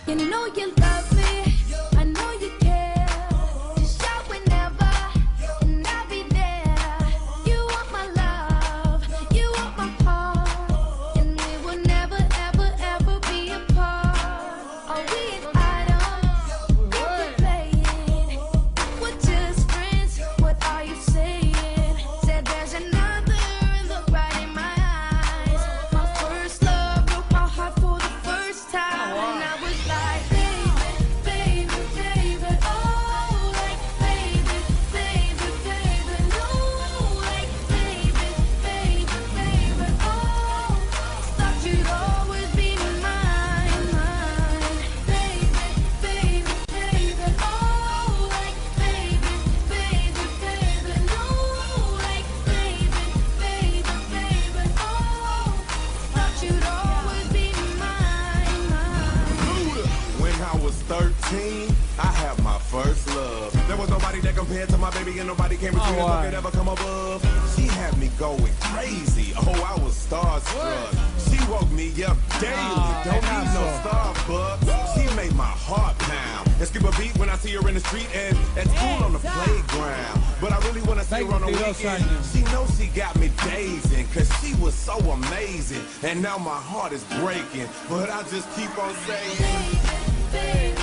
You know you love me, I know you care. Just shout whenever, and I'll be there. You want my love, you want my heart, and we will never, ever, ever be apart. Are we an item? We're playing. We're just friends. What are you saying? Said there's another look right in my eyes. My first love broke my heart for the first time, and I was like, baby, baby, baby, oh, like baby, baby, baby, no, like baby, baby, baby, oh, thought you'd always be mine, mine, baby, baby, baby, oh, like baby, baby, baby, no, like baby, baby, baby, oh, thought you'd always be mine, mine. When I was 13, I had my first love. There was nobody that compared to my baby, and nobody came between us, could ever come above. She had me going crazy. Oh, I was starstruck. She woke me up daily. Don't need no Starbucks. She made my heart pound and skip a beat when I see her in the street and at school on the playground. But I really want to see her on the weekend. She knows she got me dazing, cause she was so amazing. And now my heart is breaking, but I just keep on saying, Baby,